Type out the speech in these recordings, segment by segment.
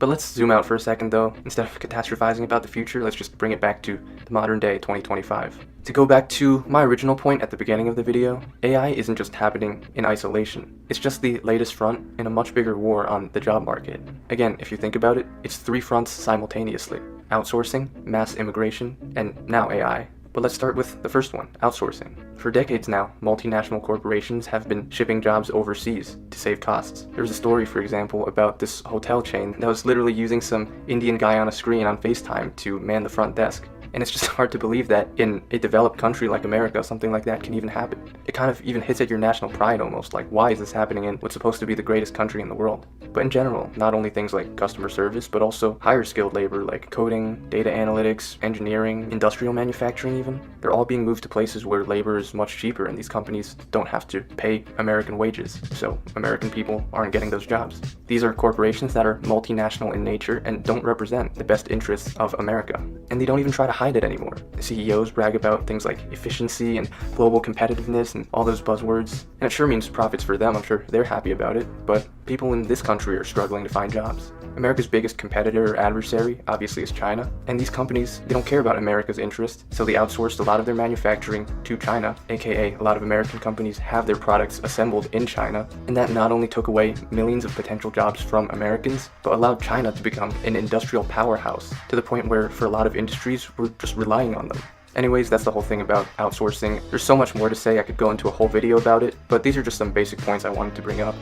But let's zoom out for a second though. Instead of catastrophizing about the future, let's just bring it back to the modern day, 2025. To go back to my original point at the beginning of the video, AI isn't just happening in isolation. It's just the latest front in a much bigger war on the job market. Again, if you think about it, it's 3 fronts simultaneously: outsourcing, mass immigration, and now AI. But let's start with the first one, outsourcing. For decades now, multinational corporations have been shipping jobs overseas to save costs. There's a story, for example, about this hotel chain that was literally using some Indian guy on a screen on FaceTime to man the front desk. And it's just hard to believe that in a developed country like America, something like that can even happen. It kind of even hits at your national pride almost, like why is this happening in what's supposed to be the greatest country in the world? But in general, not only things like customer service, but also higher skilled labor like coding, data analytics, engineering, industrial manufacturing even. They're all being moved to places where labor is much cheaper and these companies don't have to pay American wages, so American people aren't getting those jobs. These are corporations that are multinational in nature and don't represent the best interests of America. And they don't even try to hide it anymore. The CEOs brag about things like efficiency and global competitiveness and all those buzzwords, and it sure means profits for them. I'm sure they're happy about it, but people in this country are struggling to find jobs. America's biggest competitor or adversary obviously is China, and these companies, they don't care about America's interest, so they outsourced a lot of their manufacturing to China, aka a lot of American companies have their products assembled in China, and that not only took away millions of potential jobs from Americans, but allowed China to become an industrial powerhouse to the point where for a lot of industries we're just relying on them. Anyways, that's the whole thing about outsourcing. There's so much more to say, I could go into a whole video about it, but these are just some basic points I wanted to bring up.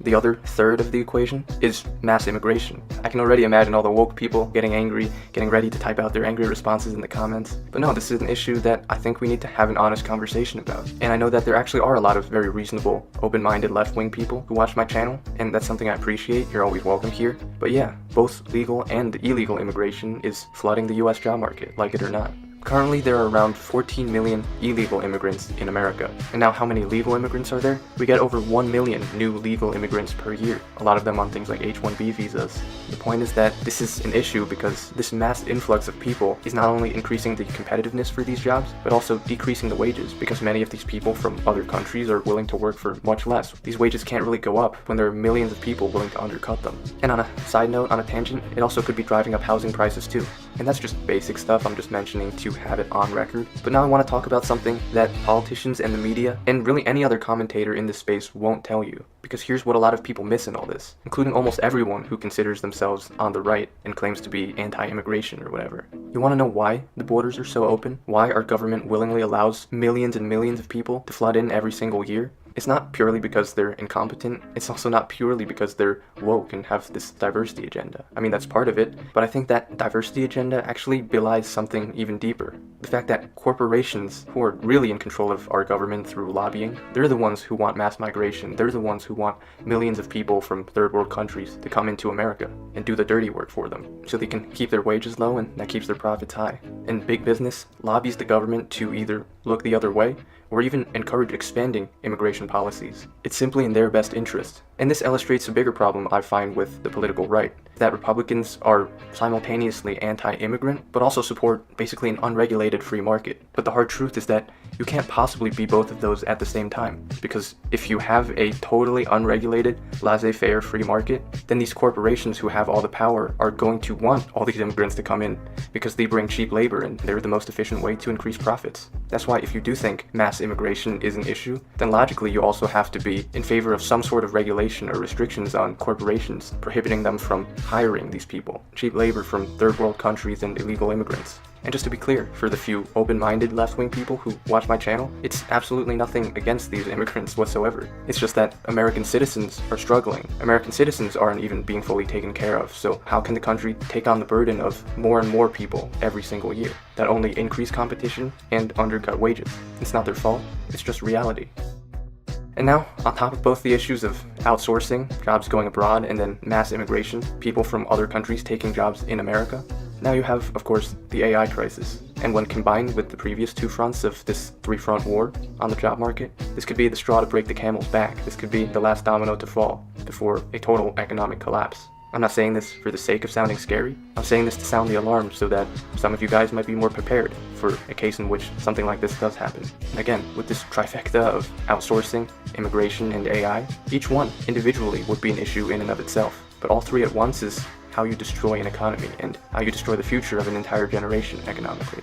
The other third of the equation is mass immigration. I can already imagine all the woke people getting angry, getting ready to type out their angry responses in the comments. But no, this is an issue that I think we need to have an honest conversation about. And I know that there actually are a lot of very reasonable, open-minded left-wing people who watch my channel, and that's something I appreciate. You're always welcome here. But yeah, both legal and illegal immigration is flooding the US job market, like it or not. Currently, there are around 14 million illegal immigrants in America. And now how many legal immigrants are there? We get over 1 million new legal immigrants per year, a lot of them on things like H-1B visas. The point is that this is an issue because this mass influx of people is not only increasing the competitiveness for these jobs, but also decreasing the wages because many of these people from other countries are willing to work for much less. These wages can't really go up when there are millions of people willing to undercut them. And on a side note, on a tangent, it also could be driving up housing prices too. And that's just basic stuff I'm just mentioning to have it on record. But now I want to talk about something that politicians and the media, and really any other commentator in this space won't tell you. Because here's what a lot of people miss in all this, including almost everyone who considers themselves on the right and claims to be anti-immigration or whatever. You want to know why the borders are so open? Why our government willingly allows millions and millions of people to flood in every single year? It's not purely because they're incompetent, it's also not purely because they're woke and have this diversity agenda. I mean, that's part of it, but I think that diversity agenda actually belies something even deeper. The fact that corporations who are really in control of our government through lobbying, they're the ones who want mass migration, they're the ones who want millions of people from third world countries to come into America and do the dirty work for them, so they can keep their wages low and that keeps their profits high. And big business lobbies the government to either look the other way or even encourage expanding immigration policies. It's simply in their best interest. And this illustrates a bigger problem I find with the political right, that Republicans are simultaneously anti-immigrant, but also support basically an unregulated free market. But the hard truth is that you can't possibly be both of those at the same time, because if you have a totally unregulated, laissez-faire free market, then these corporations who have all the power are going to want all these immigrants to come in, because they bring cheap labor and they're the most efficient way to increase profits. That's why if you do think mass immigration is an issue, then logically you also have to be in favor of some sort of regulation or restrictions on corporations, prohibiting them from hiring these people, cheap labor from third world countries and illegal immigrants. And just to be clear, for the few open-minded left-wing people who watch my channel, it's absolutely nothing against these immigrants whatsoever. It's just that American citizens are struggling. American citizens aren't even being fully taken care of, so how can the country take on the burden of more and more people every single year that only increase competition and undercut wages? It's not their fault, it's just reality. And now, on top of both the issues of outsourcing, jobs going abroad, and then mass immigration, people from other countries taking jobs in America, now you have, of course, the AI crisis. And when combined with the previous 2 fronts of this 3-front war on the job market, this could be the straw to break the camel's back. This could be the last domino to fall before a total economic collapse. I'm not saying this for the sake of sounding scary. I'm saying this to sound the alarm so that some of you guys might be more prepared for a case in which something like this does happen. Again, with this trifecta of outsourcing, immigration, and AI, each one individually would be an issue in and of itself. but all three at once is how you destroy an economy and how you destroy the future of an entire generation economically.